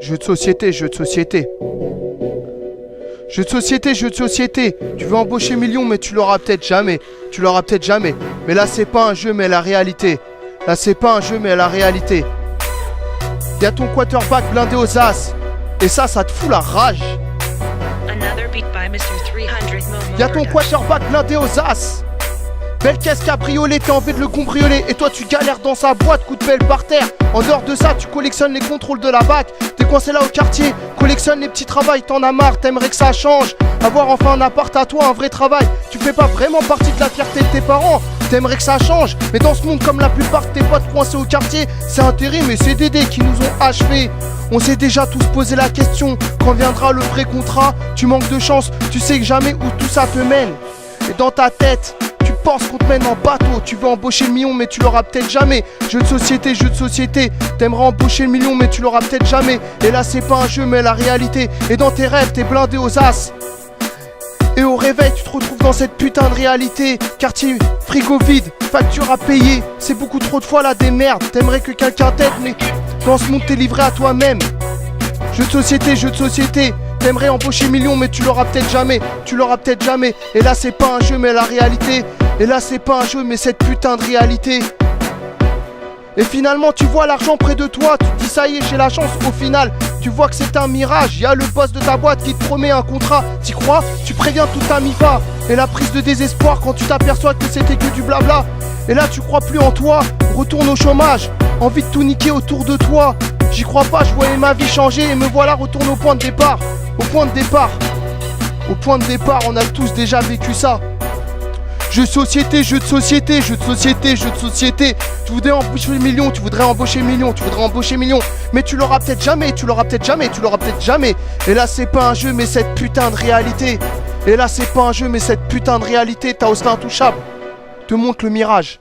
Jeu de société, jeu de société. Jeu de société, jeu de société. Tu veux embaucher millions, mais tu l'auras peut-être jamais. Tu l'auras peut-être jamais. Mais là, c'est pas un jeu, mais la réalité. Là, c'est pas un jeu, mais la réalité. Y'a ton quarterback blindé aux as. Et ça te fout la rage. Y'a ton quarterback blindé aux as. Belle caisse cabriolet, t'as envie de le cambrioler. Et toi tu galères dans sa boîte, coup de pelle par terre. En dehors de ça, tu collectionnes les contrôles de la BAC. T'es coincé là au quartier, collectionne les petits travails. T'en as marre, t'aimerais que ça change. Avoir enfin un appart à toi, un vrai travail. Tu fais pas vraiment partie de la fierté de tes parents. T'aimerais que ça change, mais dans ce monde comme la plupart de tes potes coincés au quartier, c'est intérim et c'est Dédé qui nous ont achevés. On s'est déjà tous posé la question, quand viendra le vrai contrat? Tu manques de chance, tu sais que jamais où tout ça te mène. Et dans ta tête, tu penses qu'on te mène en bateau. Tu veux embaucher le million mais tu l'auras peut-être jamais. Jeu de société, jeu de société. T'aimerais embaucher le million mais tu l'auras peut-être jamais. Et là c'est pas un jeu mais la réalité. Et dans tes rêves t'es blindé aux as. Et au réveil tu te retrouves dans cette putain de réalité. Quartier, frigo vide, facture à payer. C'est beaucoup trop de fois là des merdes. T'aimerais que quelqu'un t'aide mais dans ce monde t'es livré à toi-même. Jeu de société, jeu de société. T'aimerais embaucher millions mais tu l'auras peut-être jamais. Tu l'auras peut-être jamais. Et là c'est pas un jeu mais la réalité. Et là c'est pas un jeu mais cette putain de réalité. Et finalement tu vois l'argent près de toi. Tu te dis ça y est j'ai la chance. Au final tu vois que c'est un mirage. Y'a le boss de ta boîte qui te promet un contrat. T'y crois? Tu préviens toute ta MIFA. Et la prise de désespoir quand tu t'aperçois que c'était que du blabla. Et là tu crois plus en toi. Retourne au chômage. Envie de tout niquer autour de toi. J'y crois pas, je voyais ma vie changer. Et me voilà retourne au point de départ. Au point de départ. Au point de départ, on a tous déjà vécu ça. Jeu de société, jeu de société, jeu de société, jeu de société. Tu voudrais embaucher millions, tu voudrais embaucher millions, tu voudrais embaucher millions. Mais tu l'auras peut-être jamais, tu l'auras peut-être jamais, tu l'auras peut-être jamais. Et là c'est pas un jeu mais cette putain de réalité. Et là c'est pas un jeu mais cette putain de réalité. T'as Austin Intouchable te montre le mirage.